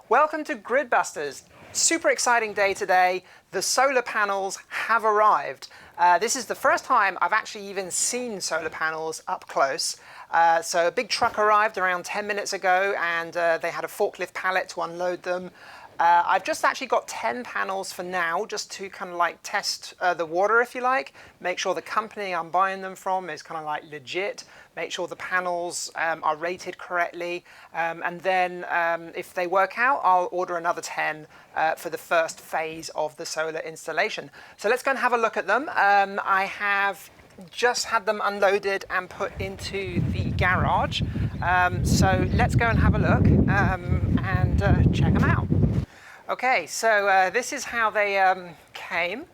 Welcome to Gridbusters. Super exciting day today. The solar panels have arrived. This is the first time I've actually even seen solar panels up close. So a big truck arrived around 10 minutes ago and they had a forklift pallet to unload them. I've just actually got 10 panels for now, just to kind of like test the water, if you like. Make sure the company I'm buying them from is kind of like legit. Make sure the panels are rated correctly. And then if they work out, I'll order another 10 for the first phase of the solar installation. So let's go and have a look at them. I have just had them unloaded and put into the garage. So let's go and have a look and check them out. Okay, so this is how they came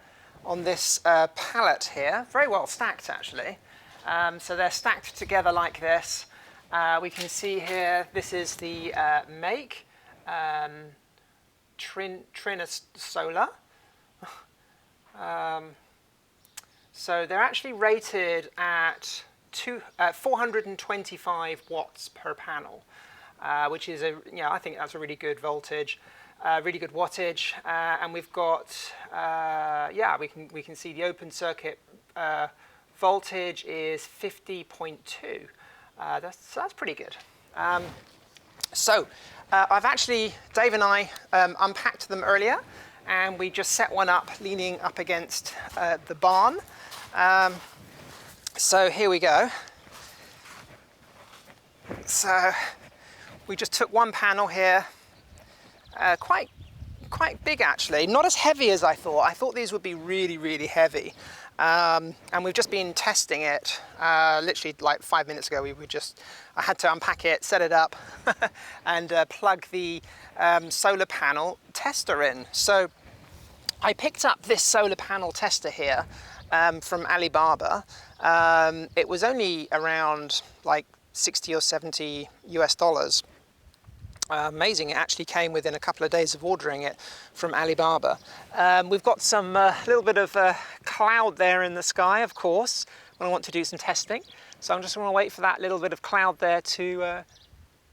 on this pallet here. Very well stacked, actually. So they're stacked together like this. We can see here, this is the make, Trina Solar. So they're actually rated at 425 watts per panel, which is I think that's a really good voltage. Really good wattage, and we've got we can see the open circuit voltage is 50.2. That's pretty good. I've actually, Dave and I unpacked them earlier, and we just set one up leaning up against the barn. So here we go. So we just took one panel here. Quite big, actually. Not as heavy as I thought. I thought these would be really, really heavy. And we've just been testing it. Literally like 5 minutes ago, I had to unpack it, set it up, and plug the solar panel tester in. So I picked up this solar panel tester here from Alibaba. It was only around like 60 or 70 US dollars. Amazing, it actually came within a couple of days of ordering it from Alibaba. We've got some little bit of cloud there in the sky, of course, when I want to do some testing. So I'm just going to wait for that little bit of cloud there to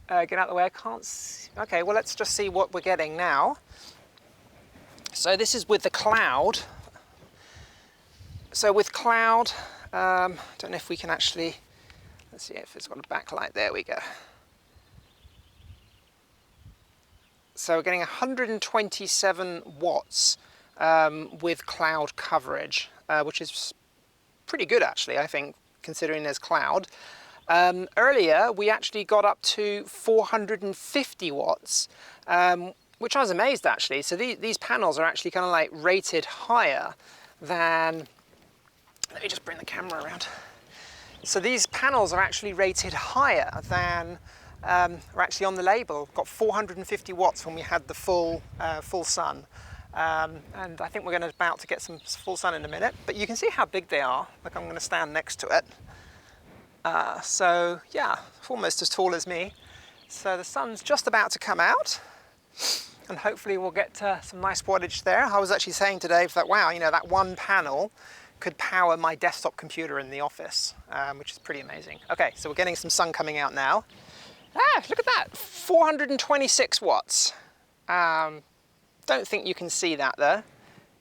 get out of the way. I can't see. Okay, well, let's just see what we're getting now. So this is with the cloud. So with cloud, don't know if we can actually, let's see if it's got a backlight. There we go. So we're getting 127 watts with cloud coverage, which is pretty good, actually, I think, considering there's cloud. Earlier, we actually got up to 450 watts, which I was amazed, actually. So these panels are actually kind of like rated higher than... Let me just bring the camera around. So these panels are actually rated higher than... are actually on the label. Got 450 watts when we had the full sun, and I think we're about to get some full sun in a minute. But you can see how big they are. Like, I'm going to stand next to it. So yeah, almost as tall as me. So the sun's just about to come out, and hopefully we'll get some nice wattage there. I was actually saying to Dave that wow, that one panel could power my desktop computer in the office, which is pretty amazing. Okay, so we're getting some sun coming out now. Look at that, 426 watts. Don't think you can see that though,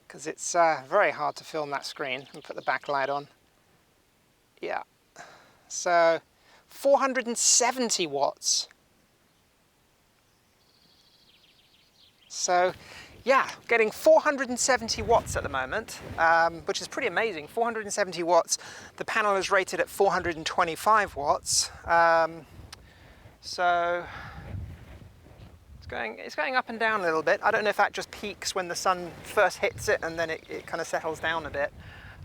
because it's very hard to film that screen. Let me put the backlight on. Yeah, so 470 watts. So yeah, getting 470 watts at the moment, which is pretty amazing. 470 watts. The panel is rated at 425 watts. So it's going up and down a little bit. I don't know if that just peaks when the sun first hits it and then it kind of settles down a bit.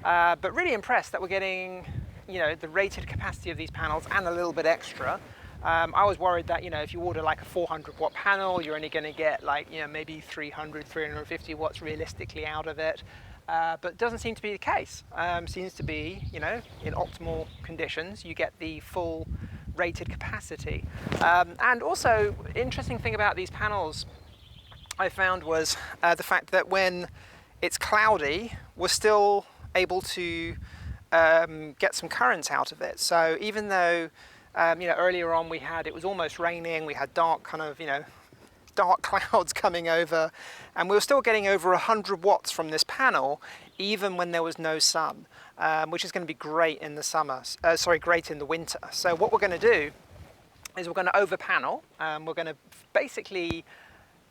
But really impressed that we're getting, the rated capacity of these panels and a little bit extra. I was worried that, if you order like a 400 watt panel, you're only going to get like, maybe 300, 350 watts realistically out of it. But it doesn't seem to be the case. Seems to be, in optimal conditions, you get the full rated capacity. And also, interesting thing about these panels I found was the fact that when it's cloudy, we're still able to get some current out of it. So even though earlier on it was almost raining, we had dark kind of dark clouds coming over, and we were still getting over 100 watts from this panel, even when there was no sun, which is going to be great in the summer. Great in the winter. So what we're going to do is we're going to over panel. We're going to basically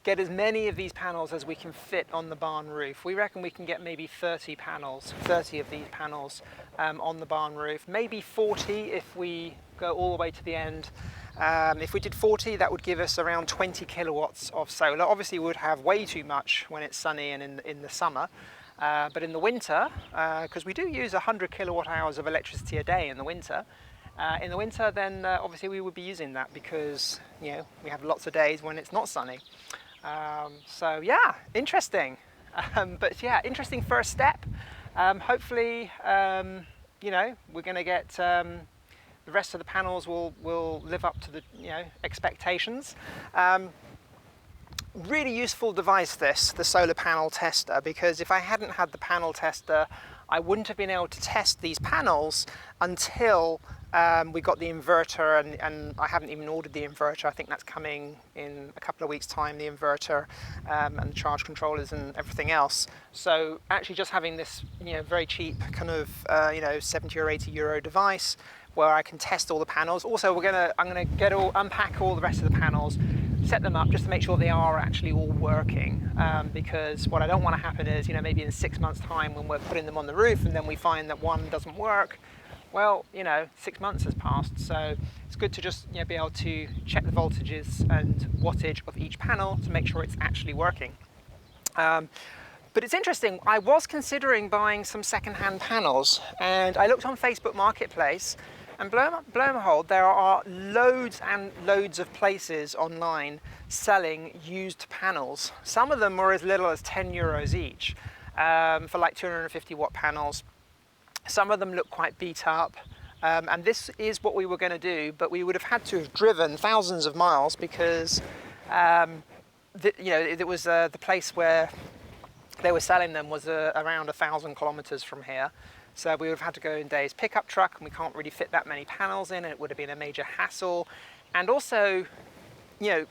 get as many of these panels as we can fit on the barn roof. We reckon we can get maybe 30 of these panels on the barn roof, maybe 40 if we go all the way to the end. If we did 40, that would give us around 20 kilowatts of solar. Obviously we would have way too much when it's sunny and in the summer, but in the winter, because we do use 100 kilowatt hours of electricity a day in the winter, then obviously we would be using that because, you know, we have lots of days when it's not sunny. So yeah, interesting. But yeah, interesting first step. Hopefully, you know, we're going to get the rest of the panels will live up to the, you know, expectations. Really useful device this, the solar panel tester, because if I hadn't had the panel tester, I wouldn't have been able to test these panels until we got the inverter, and I haven't even ordered the inverter. I think that's coming in a couple of weeks' time, the inverter and the charge controllers and everything else. So actually just having this, you know, very cheap kind of, you know, 70 or 80 euro device where I can test all the panels. Also, I'm gonna unpack all the rest of the panels, set them up just to make sure they are actually all working, because what I don't want to happen is, you know, maybe in 6 months' time when we're putting them on the roof and then we find that one doesn't work. Well, you know, 6 months has passed, so it's good to just, you know, be able to check the voltages and wattage of each panel to make sure it's actually working. But it's interesting, I was considering buying some second-hand panels, and I looked on Facebook Marketplace, and blow and behold, there are loads and loads of places online selling used panels. Some of them were as little as 10 euros each for like 250 watt panels. Some of them look quite beat up, and this is what we were going to do, but we would have had to have driven thousands of miles because you know, it was the place where they were selling them was around 1,000 kilometers from here. So we would have had to go in Dave's pickup truck, and we can't really fit that many panels in, and it would have been a major hassle. And also, you know,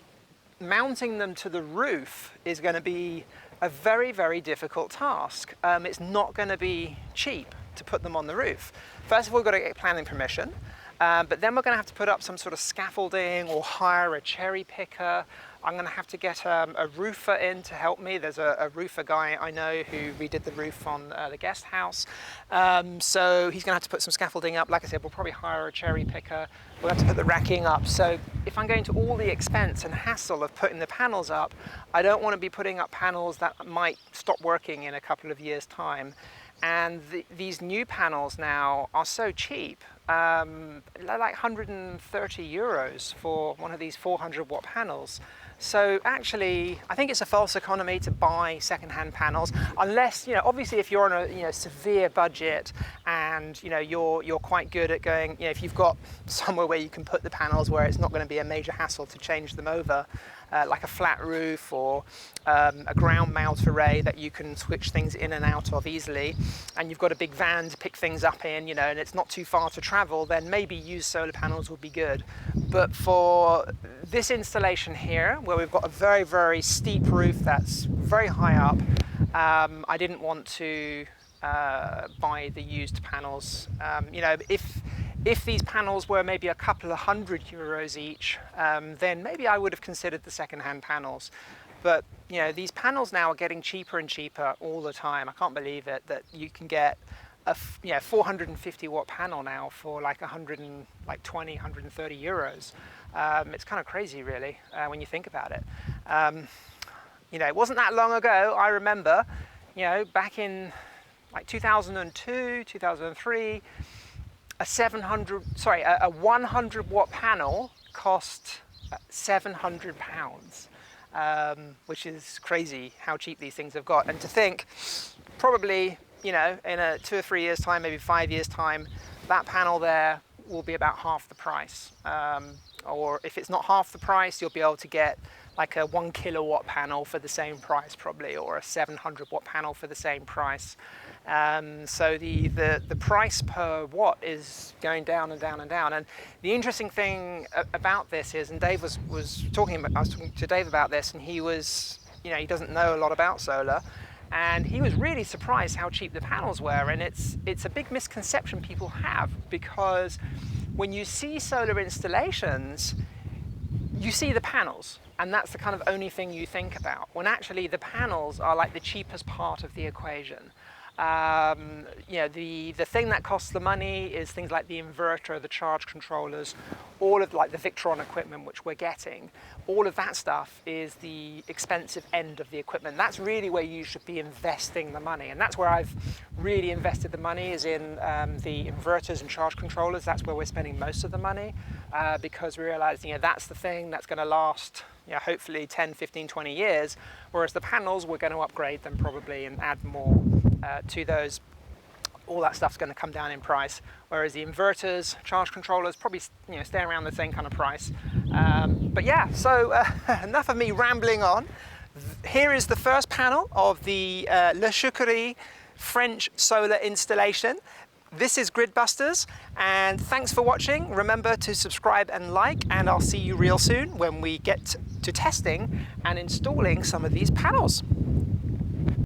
mounting them to the roof is going to be a very, very difficult task. It's not going to be cheap to put them on the roof. First of all, we've got to get planning permission, but then we're going to have to put up some sort of scaffolding or hire a cherry picker. I'm going to have to get a roofer in to help me. There's a roofer guy I know who redid the roof on the guest house. So he's going to have to put some scaffolding up. Like I said, we'll probably hire a cherry picker. We'll have to put the racking up. So if I'm going to all the expense and hassle of putting the panels up, I don't want to be putting up panels that might stop working in a couple of years' time. And these new panels now are so cheap. They're like 130 euros for one of these 400 watt panels. So actually, I think it's a false economy to buy second-hand panels, unless, you know, obviously if you're on a, you know, severe budget and, you know, you're quite good at going, you know, if you've got somewhere where you can put the panels where it's not going to be a major hassle to change them over, like a flat roof or a ground mount array that you can switch things in and out of easily, and you've got a big van to pick things up in, you know, and it's not too far to travel, then maybe used solar panels would be good. But for this installation here, where we've got a very, very steep roof that's very high up, I didn't want to buy the used panels. You know, if these panels were maybe a couple of €100 each, then maybe I would have considered the second-hand panels. But, you know, these panels now are getting cheaper and cheaper all the time. I can't believe it, that you can get a 450 watt panel now for like 120, 130 euros. It's kind of crazy, really, when you think about it. You know, it wasn't that long ago. I remember, you know, back in like 2002, 2003, a 100 watt panel cost £700, which is crazy how cheap these things have got. And to think, probably, you know, in 2 or 3 years' time, maybe 5 years' time, that panel there will be about half the price. Or if it's not half the price, you'll be able to get like a 1 kilowatt panel for the same price probably, or a 700 watt panel for the same price. So the price per watt is going down and down and down. And the interesting thing about this is, and Dave was talking, I was talking to Dave about this, and he was, he doesn't know a lot about solar, and he was really surprised how cheap the panels were. And it's a big misconception people have, because when you see solar installations, you see the panels, and that's the kind of only thing you think about, when actually the panels are like the cheapest part of the equation. The thing that costs the money is things like the inverter, the charge controllers, all of like the Victron equipment which we're getting. All of that stuff is the expensive end of the equipment. That's really where you should be investing the money, and that's where I've really invested the money, is in the inverters and charge controllers. That's where we're spending most of the money, because we realize that's the thing that's going to last hopefully 10, 15, 20 years, whereas the panels, we're going to upgrade them probably and add more to those. All that stuff's going to come down in price, whereas the inverters, charge controllers probably stay around the same kind of price. But yeah, so enough of me rambling on. Here is the first panel of the Le Chouquerie French solar installation. This is Gridbusters, and thanks for watching. Remember to subscribe and like, and I'll see you real soon when we get to testing and installing some of these panels.